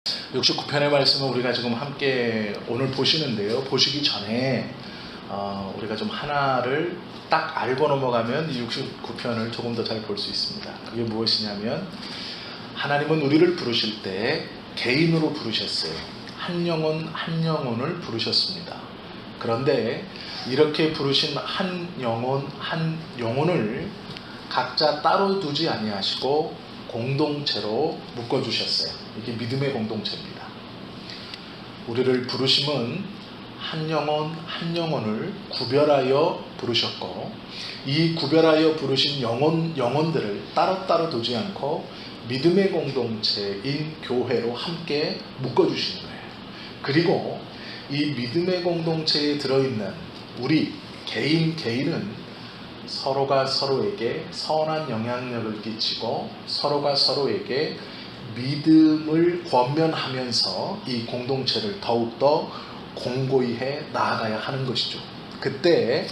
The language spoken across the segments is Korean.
69편의 말씀을 우리가 지금 함께 오늘 보시는데요. 보시기 전에 우리가 좀 하나를 딱 알고 넘어가면 이 69편을 조금 더 잘 볼 수 있습니다. 그게 무엇이냐면 하나님은 우리를 부르실 때 개인으로 부르셨어요. 한 영혼 한 영혼을 부르셨습니다. 그런데 이렇게 부르신 한 영혼 한 영혼을 각자 따로 두지 아니하시고 공동체로 묶어주셨어요. 이게 믿음의 공동체입니다. 우리를 부르심은 한 영혼 한 영혼을 구별하여 부르셨고, 이 구별하여 부르신 영혼들을 따로따로 두지 않고 믿음의 공동체인 교회로 함께 묶어주시는 거예요. 그리고 이 믿음의 공동체에 들어있는 우리 개인은 서로가 서로에게 선한 영향력을 끼치고 서로가 서로에게 믿음을 권면하면서 이 공동체를 더욱더 공고히 해 나아가야 하는 것이죠. 그때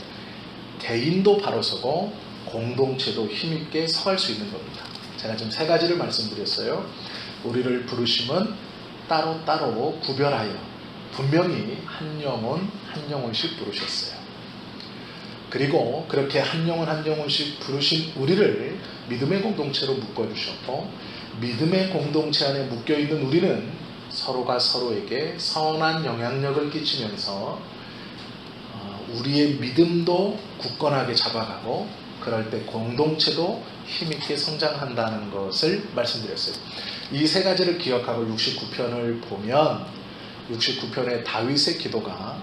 개인도 바로 서고 공동체도 힘있게 서갈 수 있는 겁니다. 제가 지금 세 가지를 말씀드렸어요. 우리를 부르심은 따로따로 구별하여 분명히 한 영혼 한 영혼씩 부르셨어요. 그리고 그렇게 한 영혼 한 영혼씩 부르신 우리를 믿음의 공동체로 묶어주셨고, 믿음의 공동체 안에 묶여있는 우리는 서로가 서로에게 선한 영향력을 끼치면서 우리의 믿음도 굳건하게 잡아가고, 그럴 때 공동체도 힘있게 성장한다는 것을 말씀드렸어요. 이 세 가지를 기억하고 69편을 보면 69편의 다윗의 기도가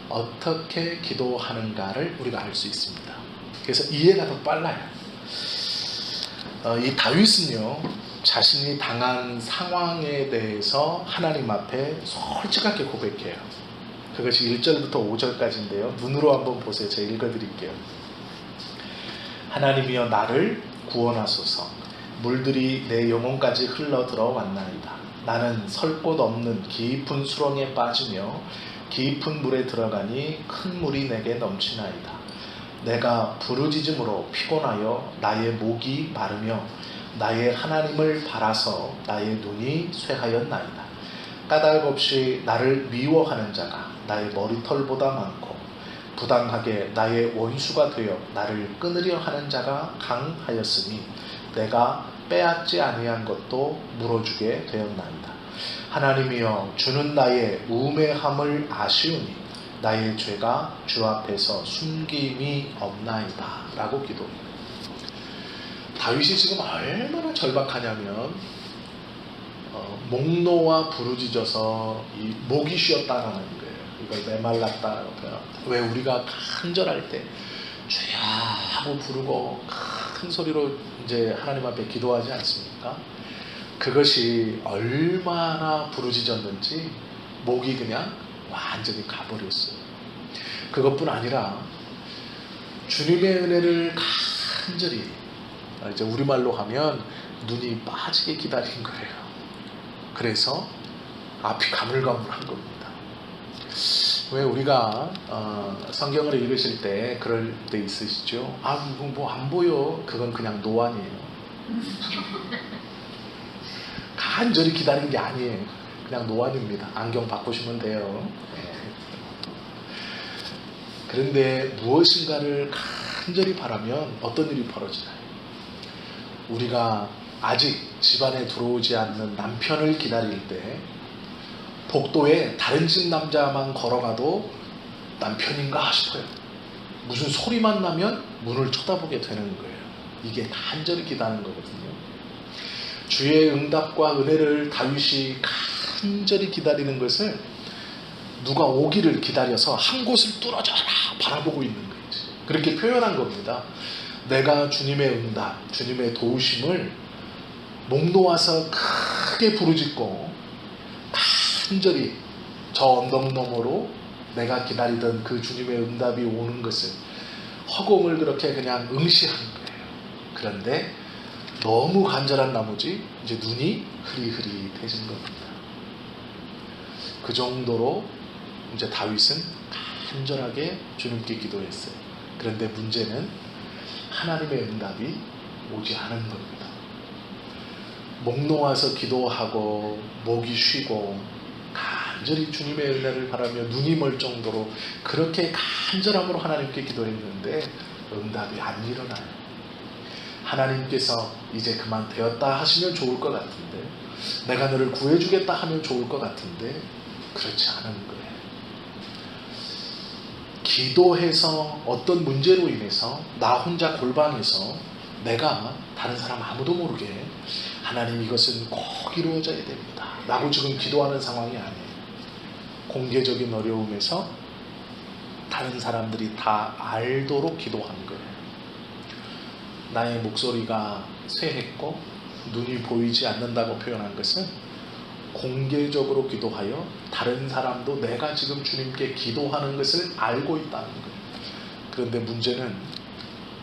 어떻게 기도하는가를 우리가 알 수 있습니다. 그래서 이해가 더 빨라요. 이 다윗은요, 자신이 당한 상황에 대해서 하나님 앞에 솔직하게 고백해요. 그것이 1절부터 5절까지인데요. 눈으로 한번 보세요. 제가 읽어드릴게요. 하나님이여 나를 구원하소서. 물들이 내 영혼까지 흘러 들어왔나이다. 나는 설 곳 없는 깊은 수렁에 빠지며 깊은 물에 들어가니 큰 물이 내게 넘치나이다. 내가 부르짖음으로 피곤하여 나의 목이 마르며 나의 하나님을 바라서 나의 눈이 쇠하였나이다. 까닭 없이 나를 미워하는 자가 나의 머리털보다 많고 부당하게 나의 원수가 되어 나를 끊으려 하는 자가 강하였으니 내가 빼앗지 아니한 것도 물어주게 되었나이다. 하나님이여 주는 나의 우매함을 아시오니 나의 죄가 주 앞에서 숨김이 없나이다 라고 기도해요. 다윗이 지금 얼마나 절박하냐면 목노와 부르짖어서 이 목이 쉬었다라는 거예요. 이걸 메말랐다. 왜 우리가 간절할 때 주야 하고 부르고 큰 소리로 이제 하나님 앞에 기도하지 않습니까? 그것이 얼마나 부르짖었는지 목이 그냥 완전히 가버렸어요. 그것뿐 아니라 주님의 은혜를 간절히, 이제 우리말로 하면 눈이 빠지게 기다린 거예요. 그래서 앞이 가물가물한 겁니다. 왜 우리가 성경을 읽으실 때 그럴 때 있으시죠? 이거 뭐 안 보여. 그건 그냥 노안이에요. 간절히 기다린 게 아니에요. 그냥 노안입니다. 안경 바꾸시면 돼요. 그런데 무엇인가를 간절히 바라면 어떤 일이 벌어지나요? 우리가 아직 집안에 들어오지 않는 남편을 기다릴 때 복도에 다른 집 남자만 걸어가도 남편인가 싶어요. 무슨 소리만 나면 문을 쳐다보게 되는 거예요. 이게 간절히 기다리는 거거든요. 주의 응답과 은혜를 다윗이 간절히 기다리는 것을 누가 오기를 기다려서 한 곳을 뚫어져라 바라보고 있는 거지. 그렇게 표현한 겁니다. 내가 주님의 응답, 주님의 도우심을 목 놓아서 크게 부르짖고 간절히 저 언덕 너머로 내가 기다리던 그 주님의 응답이 오는 것을 허공을 그렇게 그냥 응시한 거예요. 그런데 너무 간절한 나머지 이제 눈이 흐릿흐릿해진 겁니다. 그 정도로 이제 다윗은 간절하게 주님께 기도했어요. 그런데 문제는 하나님의 응답이 오지 않은 겁니다. 목 놓아서 기도하고 목이 쉬고 간절히 주님의 은혜를 바라며 눈이 멀 정도로 그렇게 간절함으로 하나님께 기도했는데 응답이 안 일어나요. 하나님께서 이제 그만 되었다 하시면 좋을 것 같은데, 내가 너를 구해주겠다 하면 좋을 것 같은데 그렇지 않은 거예요. 기도해서 어떤 문제로 인해서 나 혼자 골방에서 내가 다른 사람 아무도 모르게 하나님 이것은 꼭 이루어져야 됩니다 라고 지금 기도하는 상황이 아니에요. 공개적인 어려움에서 다른 사람들이 다 알도록 기도하는 거예요. 나의 목소리가 쇠했고 눈이 보이지 않는다고 표현한 것은 공개적으로 기도하여 다른 사람도 내가 지금 주님께 기도하는 것을 알고 있다는 거예요. 그런데 문제는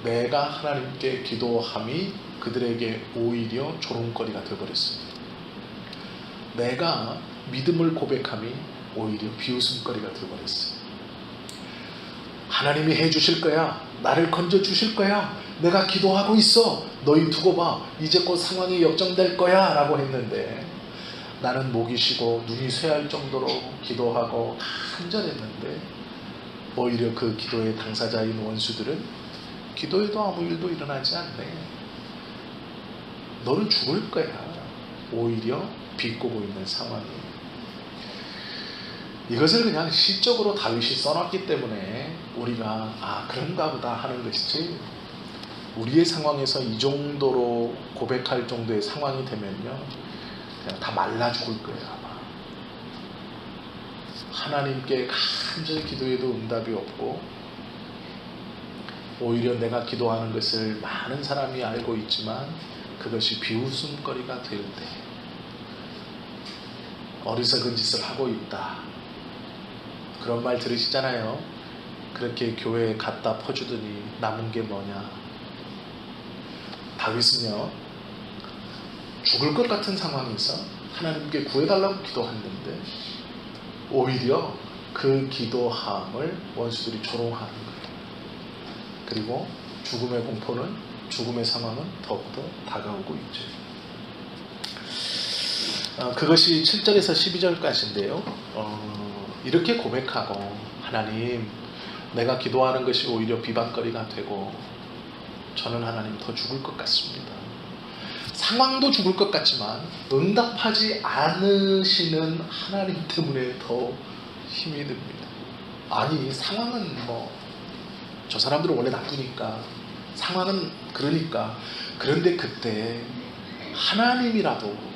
내가 하나님께 기도함이 그들에게 오히려 조롱거리가 되어버렸습니다. 내가 믿음을 고백함이 오히려 비웃음거리가 되어버렸어요. 하나님이 해주실 거야. 나를 건져주실 거야. 내가 기도하고 있어. 너희 두고 봐. 이제 곧 상황이 역정될 거야 라고 했는데 나는 목이 쉬고 눈이 쇠할 정도로 기도하고 간절했는데 오히려 그 기도의 당사자인 원수들은 기도해도 아무 일도 일어나지 않네. 너는 죽을 거야. 오히려 비꼬고 있는 상황이에요. 이것을 그냥 시적으로 다윗이 써놨기 때문에 우리가 그런가 보다 하는 것이지, 우리의 상황에서 이 정도로 고백할 정도의 상황이 되면요 그냥 다 말라 죽을 거예요. 아마 하나님께 간절히 기도해도 응답이 없고 오히려 내가 기도하는 것을 많은 사람이 알고 있지만 그것이 비웃음거리가 될 때 어리석은 짓을 하고 있다, 그런 말 들으시잖아요. 그렇게 교회에 갖다 퍼주더니 남은 게 뭐냐. 다윗은요 죽을 것 같은 상황에서 하나님께 구해달라고 기도했는데 오히려 그 기도함을 원수들이 조롱하는 거예요. 그리고 죽음의 공포는, 죽음의 상황은 더욱더 다가오고 있죠. 그것이 7절에서 12절까지인데요 이렇게 고백하고, 하나님 내가 기도하는 것이 오히려 비방거리가 되고 저는 하나님 더 죽을 것 같습니다. 상황도 죽을 것 같지만 응답하지 않으시는 하나님 때문에 더 힘이 듭니다. 아니 상황은 저 사람들은 원래 나쁘니까, 상황은 그러니까. 그런데 그때 하나님이라도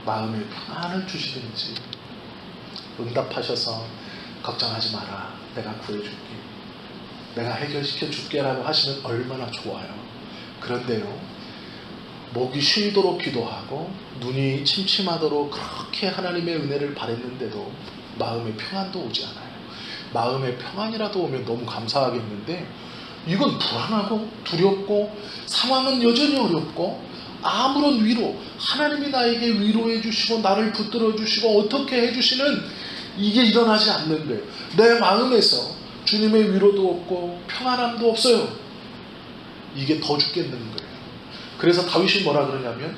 마음에 평안을 주시든지 응답하셔서 걱정하지 마라, 내가 구해줄게, 내가 해결시켜 줄게 라고 하시면 얼마나 좋아요. 그런데요 목이 쉬도록 기도하고 눈이 침침하도록 그렇게 하나님의 은혜를 바랬는데도 마음의 평안도 오지 않아요. 마음의 평안이라도 오면 너무 감사하겠는데 이건 불안하고 두렵고 상황은 여전히 어렵고 아무런 위로, 하나님이 나에게 위로해 주시고 나를 붙들어 주시고 어떻게 해주시는 이게 일어나지 않는 거예요. 내 마음에서 주님의 위로도 없고 평안함도 없어요. 이게 더 죽겠는 거예요. 그래서 다윗이 뭐라 그러냐면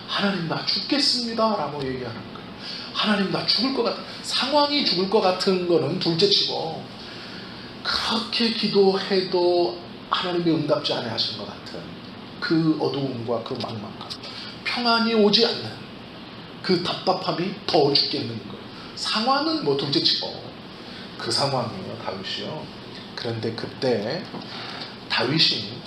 하나님 나 죽겠습니다 라고 얘기하는 거예요. 하나님 나 죽을 것 같아. 상황이 죽을 것 같은 거는 둘째치고 그렇게 기도해도 하나님이 응답지 않아 하시는 것 같은 그 어두움과 그 막막함, 평안이 오지 않는 그 답답함이 더 죽겠는 거예요. 상황은 둘째치고 그 상황이에요 다윗이요. 그런데 그때 다윗이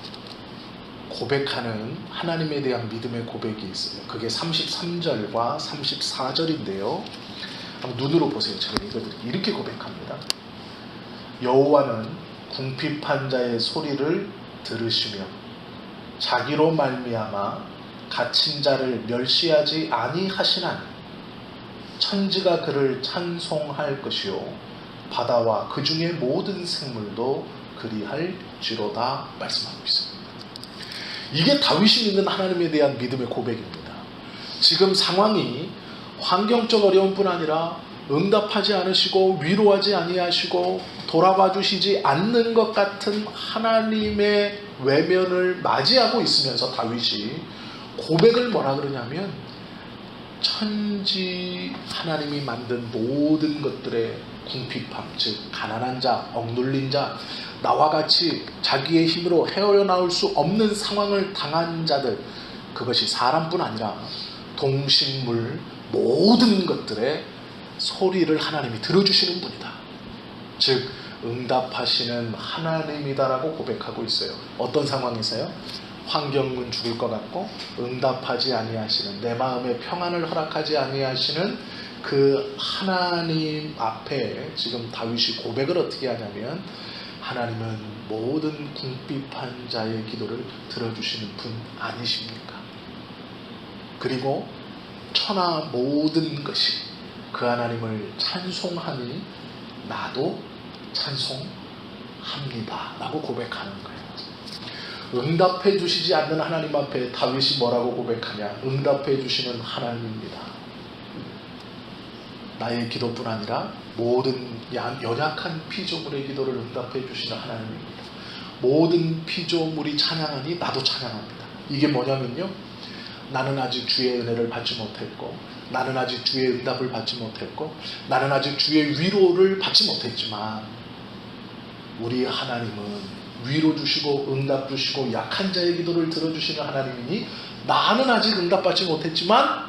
고백하는 하나님에 대한 믿음의 고백이 있어요. 그게 33절과 34절인데요 한번 눈으로 보세요. 제가 읽어드릴게요. 이렇게 고백합니다. 여호와는 궁핍한 자의 소리를 들으시며 자기로 말미암아 갇힌 자를 멸시하지 아니하시나니 천지가 그를 찬송할 것이요 바다와 그 중의 모든 생물도 그리할지로다 말씀하고 있습니다. 이게 다윗이 믿는 하나님에 대한 믿음의 고백입니다. 지금 상황이 환경적 어려움뿐 아니라 응답하지 않으시고 위로하지 아니하시고 돌아봐 주시지 않는 것 같은 하나님의 외면을 맞이하고 있으면서 다윗이 고백을 뭐라 그러냐면 천지 하나님이 만든 모든 것들의 궁핍함, 즉 가난한 자, 억눌린 자, 나와 같이 자기의 힘으로 헤어나올 수 없는 상황을 당한 자들, 그것이 사람뿐 아니라 동식물 모든 것들의 소리를 하나님이 들어주시는 분이다. 즉 응답하시는 하나님이다라고 고백하고 있어요. 어떤 상황에서요? 환경은 죽을 것 같고 응답하지 아니하시는, 내 마음에 평안을 허락하지 아니하시는 그 하나님 앞에 지금 다윗이 고백을 어떻게 하냐면, 하나님은 모든 궁핍한 자의 기도를 들어주시는 분 아니십니까? 그리고 천하 모든 것이 그 하나님을 찬송하니 나도 찬송합니다 라고 고백하는 거예요. 응답해 주시지 않는 하나님 앞에 다윗이 뭐라고 고백하냐? 응답해 주시는 하나님입니다. 나의 기도뿐 아니라 모든 연약한 피조물의 기도를 응답해 주시는 하나님입니다. 모든 피조물이 찬양하니 나도 찬양합니다. 이게 뭐냐면요, 나는 아직 주의 은혜를 받지 못했고, 나는 아직 주의 응답을 받지 못했고, 나는 아직 주의 위로를 받지 못했지만 우리 하나님은 위로 주시고 응답 주시고 약한 자의 기도를 들어주시는 하나님이니 나는 아직 응답받지 못했지만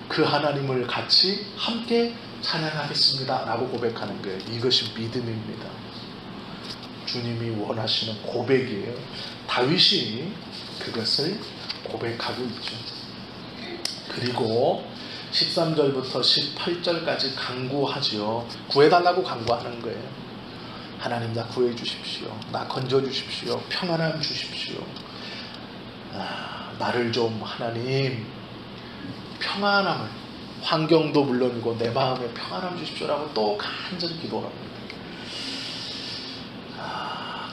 그 하나님을 같이 함께 찬양하겠습니다 라고 고백하는 거예요. 이것이 믿음입니다. 주님이 원하시는 고백이에요. 다윗이 그것을 고백하고 있죠. 그리고 13절부터 18절까지 간구하지요. 구해달라고 간구하는 거예요. 하나님, 나 구해 주십시오. 나 건져 주십시오. 평안함 주십시오. 나를 좀 하나님 평안함을, 환경도 물론이고 내 마음에 평안함 주십시오라고 또 간절히 기도합니다.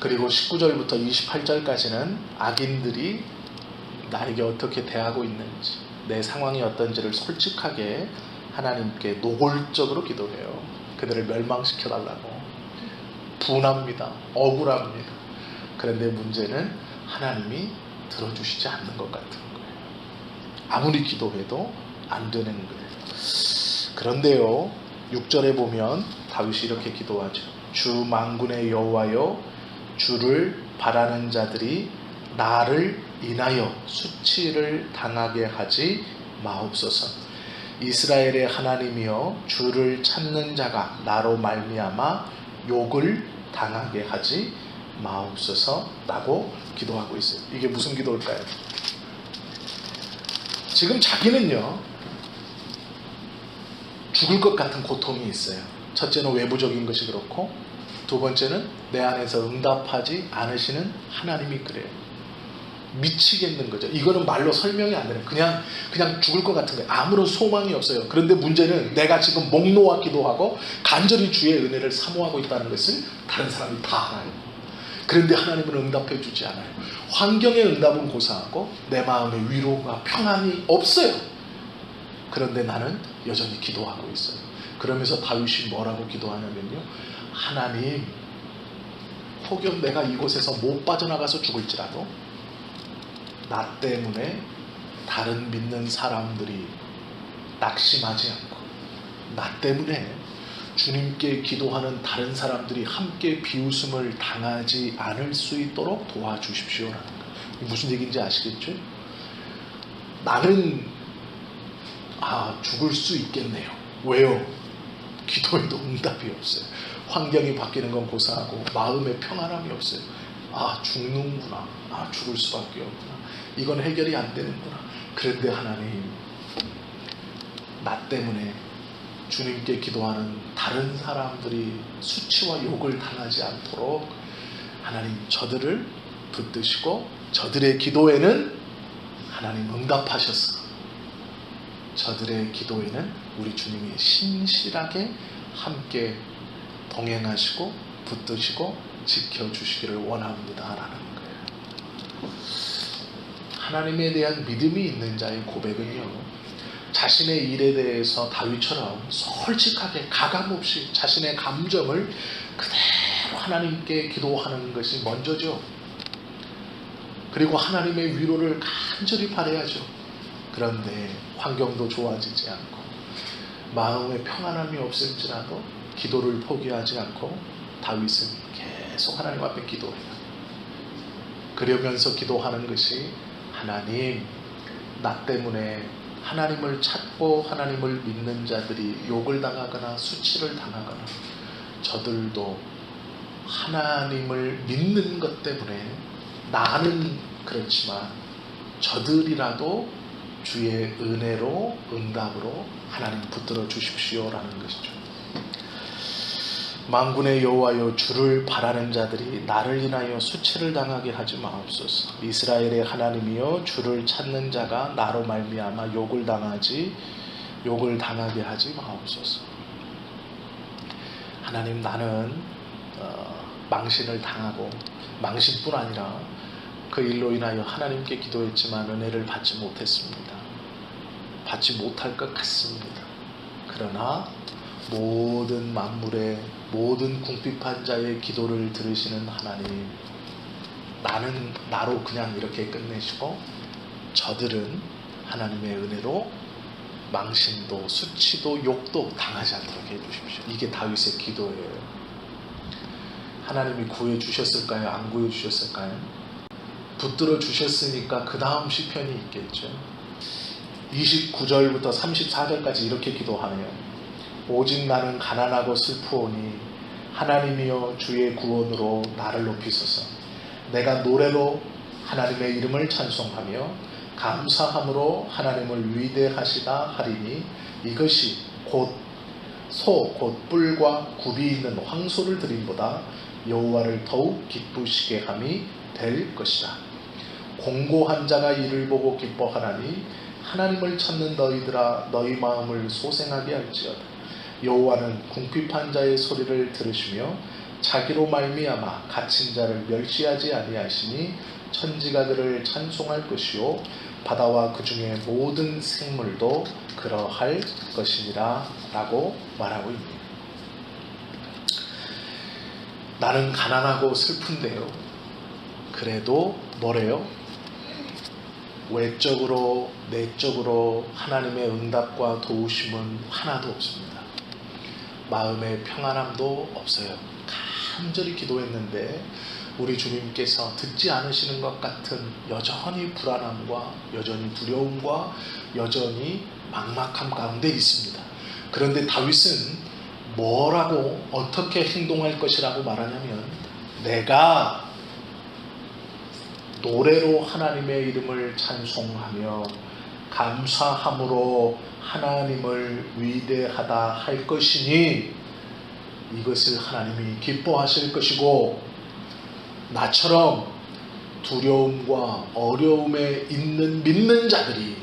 그리고 19절부터 28절까지는 악인들이 나에게 어떻게 대하고 있는지, 내 상황이 어떤지를 솔직하게 하나님께 노골적으로 기도해요. 그들을 멸망시켜 달라고. 분합니다. 억울합니다. 그런데 문제는 하나님이 들어주시지 않는 것 같은 거예요. 아무리 기도해도 안 되는 거예요. 그런데요, 6절에 보면 다윗이 이렇게 기도하죠. 주 만군의 여호와여, 주를 바라는 자들이 나를 인하여 수치를 당하게 하지 마옵소서. 이스라엘의 하나님이여, 주를 찾는 자가 나로 말미암아 욕을 당하게 하지 마옵소서 라고 기도하고 있어요. 이게 무슨 기도일까요? 지금 자기는요, 죽을 것 같은 고통이 있어요. 첫째는 외부적인 것이 그렇고, 두 번째는 내 안에서 응답하지 않으시는 하나님이 그래요. 미치겠는 거죠. 이거는 말로 설명이 안 되는, 그냥 죽을 것 같은 거예요. 아무런 소망이 없어요. 그런데 문제는 내가 지금 목 놓아 기도하고 간절히 주의 은혜를 사모하고 있다는 것을 다른 사람이 다 알아요. 그런데 하나님은 응답해 주지 않아요. 환경의 응답은 고사하고 내 마음에 위로가 평안이 없어요. 그런데 나는 여전히 기도하고 있어요. 그러면서 다윗이 뭐라고 기도하냐면요, 하나님, 혹여 내가 이곳에서 못 빠져나가서 죽을지라도 나 때문에 다른 믿는 사람들이 낙심하지 않고, 나 때문에 주님께 기도하는 다른 사람들이 함께 비웃음을 당하지 않을 수 있도록 도와주십시오라는 거예요. 무슨 얘기인지 아시겠죠? 나는 죽을 수 있겠네요. 왜요? 기도에도 응답이 없어요. 환경이 바뀌는 건 고사하고 마음의 평안함이 없어요. 죽는구나. 죽을 수밖에 없구나. 이건 해결이 안 되는구나. 그런데 하나님, 나 때문에 주님께 기도하는 다른 사람들이 수치와 욕을 당하지 않도록 하나님 저들을 붙드시고, 저들의 기도에는 하나님 응답하셔서 저들의 기도에는 우리 주님이 신실하게 함께 동행하시고 붙드시고 지켜주시기를 원합니다 라는 거예요. 하나님에 대한 믿음이 있는 자의 고백은요, 자신의 일에 대해서 다윗처럼 솔직하게 가감없이 자신의 감정을 그대로 하나님께 기도하는 것이 먼저죠. 그리고 하나님의 위로를 간절히 바라야죠. 그런데 환경도 좋아지지 않고 마음에 평안함이 없을지라도 기도를 포기하지 않고 다윗은 계속 하나님 앞에 기도해요. 그러면서 기도하는 것이 하나님, 나 때문에 하나님을 찾고 하나님을 믿는 자들이 욕을 당하거나 수치를 당하거나 저들도 하나님을 믿는 것 때문에 나는 그렇지만 저들이라도 주의 은혜로 응답으로 하나님 붙들어 주십시오라는 것이죠. 만군의 여호와여, 주를 바라는 자들이 나를 인하여 수치를 당하게 하지 마옵소서. 이스라엘의 하나님이여, 주를 찾는 자가 나로 말미암아 욕을 당하게 하지 마옵소서. 하나님, 나는 망신을 당하고 망신뿐 아니라 그 일로 인하여 하나님께 기도했지만 은혜를 받지 못했습니다. 받지 못할 것 같습니다. 그러나 모든 만물의 모든 궁핍한 자의 기도를 들으시는 하나님, 나는 나로 그냥 이렇게 끝내시고 저들은 하나님의 은혜로 망신도 수치도 욕도 당하지 않도록 해주십시오. 이게 다윗의 기도예요. 하나님이 구해주셨을까요? 안 구해주셨을까요? 붙들어 주셨으니까 그 다음 시편이 있겠죠. 29절부터 34절까지 이렇게 기도하네요. 오직 나는 가난하고 슬프오니 하나님이여, 주의 구원으로 나를 높이소서. 내가 노래로 하나님의 이름을 찬송하며 감사함으로 하나님을 위대하시다 하리니 이것이 곧 뿔과 굽이 있는 황소를 드림보다 여호와를 더욱 기쁘시게 함이 될 것이다. 공고한 자가 이를 보고 기뻐하나니 하나님을 찾는 너희들아, 너희 마음을 소생하게 할지어다. 여호와는 궁핍한 자의 소리를 들으시며 자기로 말미암아 갇힌 자를 멸시하지 아니하시니 천지가 그를 찬송할 것이요 바다와 그 중에 모든 생물도 그러할 것이니라 라고 말하고 있네요. 나는 가난하고 슬픈데요, 그래도 뭐래요? 외적으로 내적으로 하나님의 응답과 도우심은 하나도 없습니다. 마음의 평안함도 없어요. 간절히 기도했는데 우리 주님께서 듣지 않으시는 것 같은 여전히 불안함과 여전히 두려움과 여전히 막막함 가운데 있습니다. 그런데 다윗은 뭐라고 어떻게 행동할 것이라고 말하냐면, 내가 노래로 하나님의 이름을 찬송하며 감사함으로 하나님을 위대하다 할 것이니 이것을 하나님이 기뻐하실 것이고, 나처럼 두려움과 어려움에 있는 믿는 자들이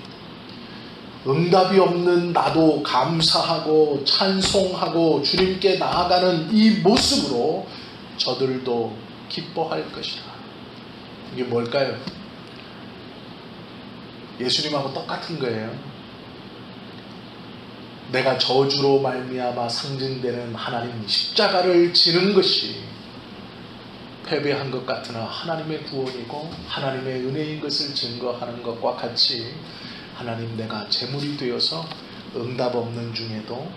응답이 없는 나도 감사하고 찬송하고 주님께 나아가는 이 모습으로 저들도 기뻐할 것이다. 이게 뭘까요? 예수님하고 똑같은 거예요. 내가 저주로 말미암아 상징되는 하나님 십자가를 지는 것이 패배한 것 같으나 하나님의 구원이고 하나님의 은혜인 것을 증거하는 것과 같이, 하나님, 내가 재물이 되어서 응답 없는 중에도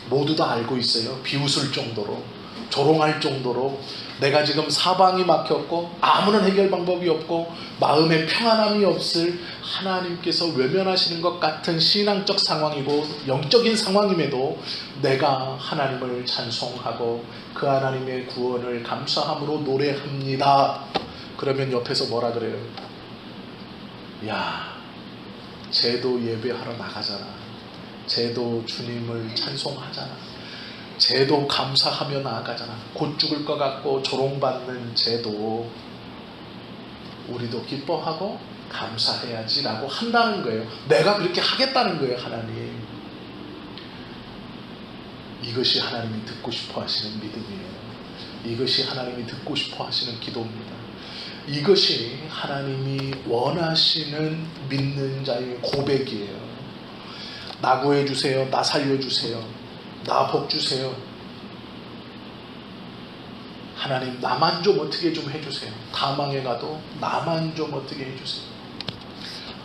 모두 다 알고 있어요. 비웃을 정도로, 조롱할 정도로 내가 지금 사방이 막혔고 아무런 해결 방법이 없고 마음에 평안함이 없을 하나님께서 외면하시는 것 같은 신앙적 상황이고 영적인 상황임에도 내가 하나님을 찬송하고 그 하나님의 구원을 감사함으로 노래합니다. 그러면 옆에서 뭐라 그래요? 야, 쟤도 예배하러 나가잖아. 쟤도 주님을 찬송하잖아. 쟤도 감사하며 나아가잖아. 곧 죽을 것 같고 조롱받는 쟤도 우리도 기뻐하고 감사해야지 라고 한다는 거예요. 내가 그렇게 하겠다는 거예요. 하나님, 이것이 하나님이 듣고 싶어 하시는 믿음이에요. 이것이 하나님이 듣고 싶어 하시는 기도입니다. 이것이 하나님이 원하시는 믿는 자의 고백이에요. 나 구해주세요. 나 살려주세요. 나 복 주세요. 하나님 나만 좀 어떻게 좀 해주세요. 다 망해가도 나만 좀 어떻게 해주세요.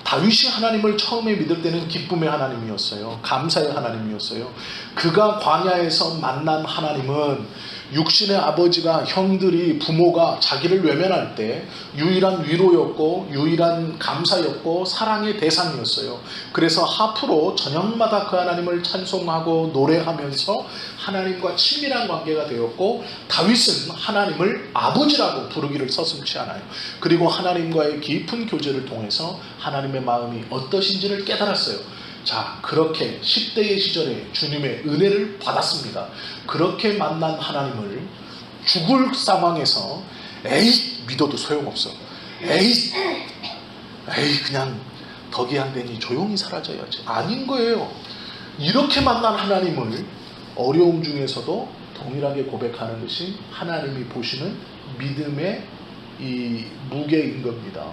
다윗이 하나님을 처음에 믿을 때는 기쁨의 하나님이었어요. 감사의 하나님이었어요. 그가 광야에서 만난 하나님은 육신의 아버지가, 형들이, 부모가 자기를 외면할 때 유일한 위로였고 유일한 감사였고 사랑의 대상이었어요. 그래서 하프로 저녁마다 그 하나님을 찬송하고 노래하면서 하나님과 친밀한 관계가 되었고, 다윗은 하나님을 아버지라고 부르기를 서슴지 않아요. 그리고 하나님과의 깊은 교제를 통해서 하나님의 마음이 어떠신지를 깨달았어요. 자, 그렇게 10대의 시절에 주님의 은혜를 받았습니다. 그렇게 만난 하나님을 죽을 상황에서 에이 믿어도 소용없어, 에이 그냥 덕이 안 되니 조용히 사라져야지, 아닌 거예요. 이렇게 만난 하나님을 어려움 중에서도 동일하게 고백하는 것이 하나님이 보시는 믿음의 이 무게인 겁니다.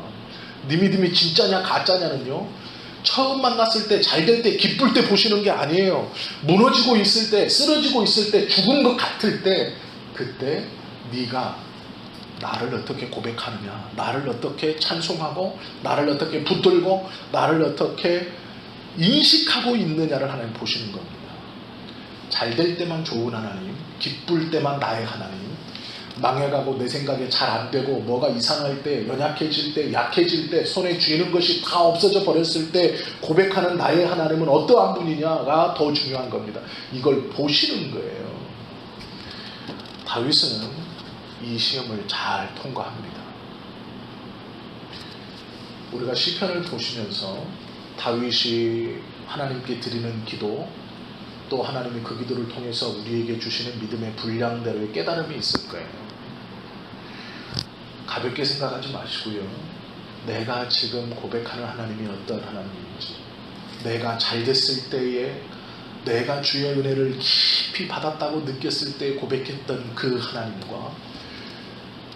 네 믿음이 진짜냐 가짜냐는요, 처음 만났을 때, 잘 될 때, 기쁠 때 보시는 게 아니에요. 무너지고 있을 때, 쓰러지고 있을 때, 죽은 것 같을 때, 그때 네가 나를 어떻게 고백하느냐, 나를 어떻게 찬송하고, 나를 어떻게 붙들고, 나를 어떻게 인식하고 있느냐를 하나님 보시는 겁니다. 잘 될 때만 좋은 하나님, 기쁠 때만 나의 하나님, 망해가고 내 생각에 잘 안되고 뭐가 이상할 때, 연약해질 때, 약해질 때, 손에 쥐는 것이 다 없어져 버렸을 때 고백하는 나의 하나님은 어떠한 분이냐가 더 중요한 겁니다. 이걸 보시는 거예요. 다윗은 이 시험을 잘 통과합니다. 우리가 시편을 보시면서 다윗이 하나님께 드리는 기도, 또 하나님이 그 기도를 통해서 우리에게 주시는 믿음의 분량대로의 깨달음이 있을 거예요. 가볍게 생각하지 마시고요, 내가 지금 고백하는 하나님이 어떤 하나님인지, 내가 잘 됐을 때에 내가 주의 은혜를 깊이 받았다고 느꼈을 때 고백했던 그 하나님과,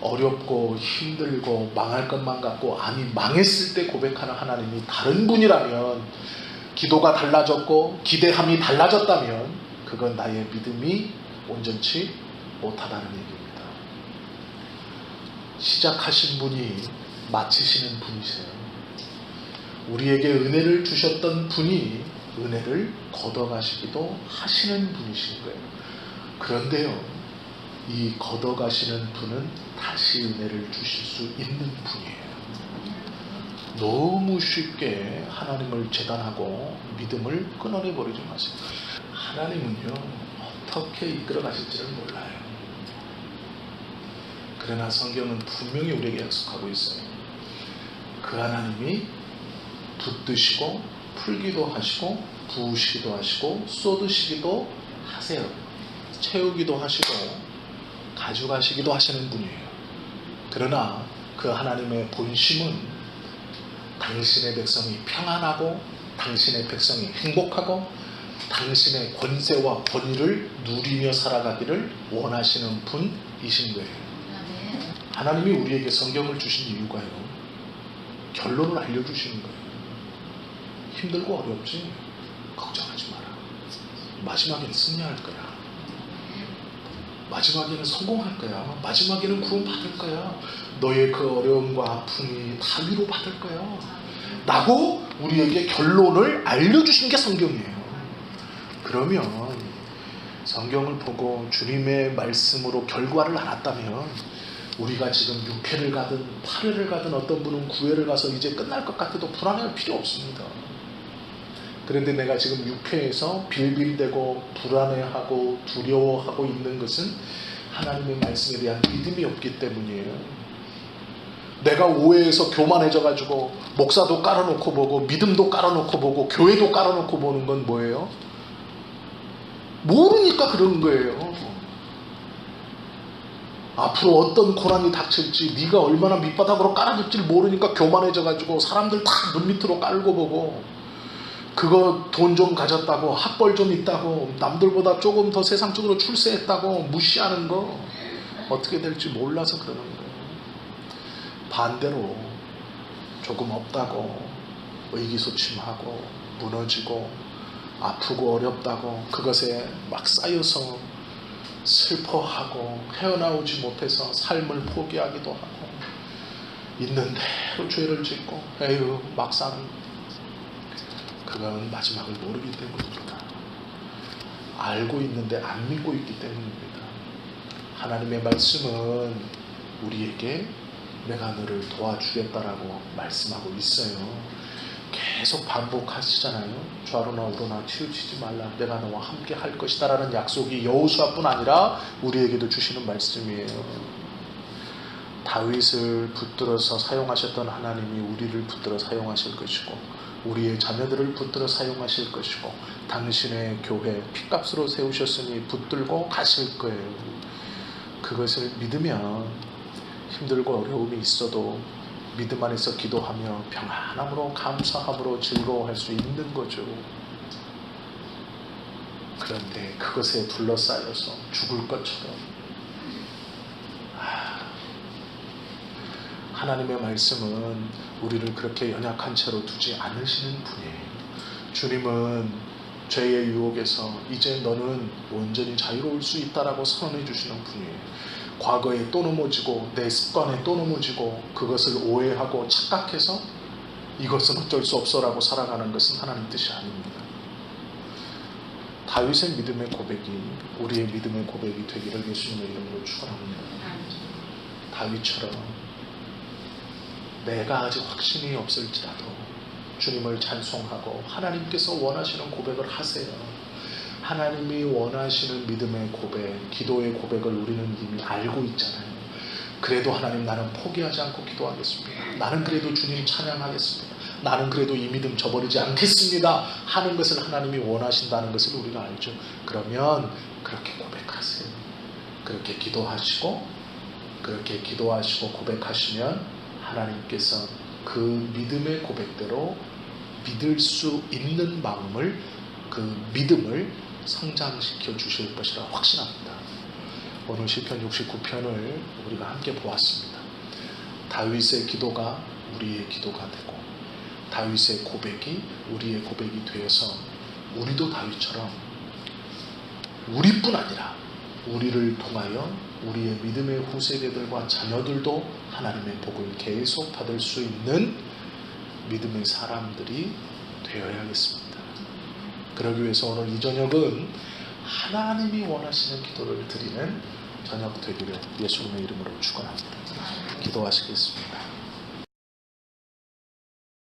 어렵고 힘들고 망할 것만 같고 아니 망했을 때 고백하는 하나님이 다른 분이라면, 기도가 달라졌고 기대함이 달라졌다면 그건 나의 믿음이 온전치 못하다는 얘기입니다. 시작하신 분이 마치시는 분이세요. 우리에게 은혜를 주셨던 분이 은혜를 걷어가시기도 하시는 분이신 거예요. 그런데요, 이 걷어가시는 분은 다시 은혜를 주실 수 있는 분이에요. 너무 쉽게 하나님을 재단하고 믿음을 끊어내버리지 마세요. 하나님은요, 어떻게 이끌어 가실지를 몰라요. 그러나 성경은 분명히 우리에게 약속하고 있어요. 그 하나님이 붙드시고 풀기도 하시고 부으시기도 하시고 쏟으시기도 하세요. 채우기도 하시고 가져가시기도 하시는 분이에요. 그러나 그 하나님의 본심은 당신의 백성이 평안하고 당신의 백성이 행복하고 당신의 권세와 권위를 누리며 살아가기를 원하시는 분이신 거예요. 하나님이 우리에게 성경을 주신 이유가요, 결론을 알려주시는 거예요. 힘들고 어렵지? 걱정하지 마라. 마지막엔 승리할 거야. 마지막에는 성공할 거야. 마지막에는 구원받을 거야. 너의 그 어려움과 아픔이 다 위로받을 거야 라고 우리에게 결론을 알려주신 게 성경이에요. 그러면 성경을 보고 주님의 말씀으로 결과를 알았다면, 우리가 지금 6회를 가든 8회를 가든 어떤 분은 9회를 가서 이제 끝날 것 같아도 불안할 필요 없습니다. 그런데 내가 지금 6회에서 빌빌대고 불안해하고 두려워하고 있는 것은 하나님의 말씀에 대한 믿음이 없기 때문이에요. 내가 5회에서 교만해져가지고 목사도 깔아놓고 보고 믿음도 깔아놓고 보고 교회도 깔아놓고 보는 건 뭐예요? 모르니까 그런 거예요. 앞으로 어떤 고난이 닥칠지, 네가 얼마나 밑바닥으로 깔아줄지 모르니까 교만해져가지고 사람들 다 눈밑으로 깔고 보고, 그거 돈 좀 가졌다고, 학벌 좀 있다고, 남들보다 조금 더 세상적으로 출세했다고 무시하는 거 어떻게 될지 몰라서 그러는 거예요. 반대로 조금 없다고 의기소침하고 무너지고 아프고 어렵다고 그것에 막 쌓여서 슬퍼하고 헤어나오지 못해서 삶을 포기하기도 하고 있는 대로 죄를 짓고 에휴 막상 그건 마지막을 모르기 때문입니다. 알고 있는데 안 믿고 있기 때문입니다. 하나님의 말씀은 우리에게 내가 너를 도와주겠다라고 말씀하고 있어요. 계속 반복하시잖아요. 좌로나 우로나 치우치지 말라. 내가 너와 함께 할 것이다 라는 약속이 여호수아뿐 아니라 우리에게도 주시는 말씀이에요. 다윗을 붙들어서 사용하셨던 하나님이 우리를 붙들어 사용하실 것이고 우리의 자녀들을 붙들어 사용하실 것이고 당신의 교회 핏값으로 세우셨으니 붙들고 가실 거예요. 그것을 믿으면 힘들고 어려움이 있어도 믿음 안에서 기도하며 평안함으로 감사함으로 즐거워할 수 있는 거죠. 그런데 그것에 둘러싸여서 죽을 것처럼 하나님의 말씀은 우리를 그렇게 연약한 채로 두지 않으시는 분이에요. 주님은 죄의 유혹에서 이제 너는 온전히 자유로울 수 있다라고 선언해 주시는 분이에요. 과거에 또 넘어지고 내 습관에 또 넘어지고 그것을 오해하고 착각해서 이것은 어쩔 수 없어라고 살아가는 것은 하나님 뜻이 아닙니다. 다윗의 믿음의 고백이 우리의 믿음의 고백이 되기를 예수님의 이름으로 축원합니다. 다윗처럼 내가 아직 확신이 없을지라도 주님을 찬송하고 하나님께서 원하시는 고백을 하세요. 하나님이 원하시는 믿음의 고백, 기도의 고백을 우리는 이미 알고 있잖아요. 그래도 하나님 나는 포기하지 않고 기도하겠습니다. 나는 그래도 주님 찬양하겠습니다. 나는 그래도 이 믿음 저버리지 않겠습니다 하는 것을 하나님이 원하신다는 것을 우리가 알죠. 그러면 그렇게 고백하세요. 그렇게 기도하시고 고백하시면 하나님께서 그 믿음의 고백대로 믿을 수 있는 마음을 그 믿음을 성장시켜 주실 것이라 확신합니다. 오늘 시편 69편을 우리가 함께 보았습니다. 다윗의 기도가 우리의 기도가 되고 다윗의 고백이 우리의 고백이 되어서 우리도 다윗처럼 우리뿐 아니라 우리를 통하여 우리의 믿음의 후세대들과 자녀들도 하나님의 복을 계속 받을 수 있는 믿음의 사람들이 되어야겠습니다. 그러기 위해서 오늘 이 저녁은 하나님이 원하시는 기도를 드리는 저녁 되기를 예수님의 이름으로 축원합니다. 기도하시겠습니다.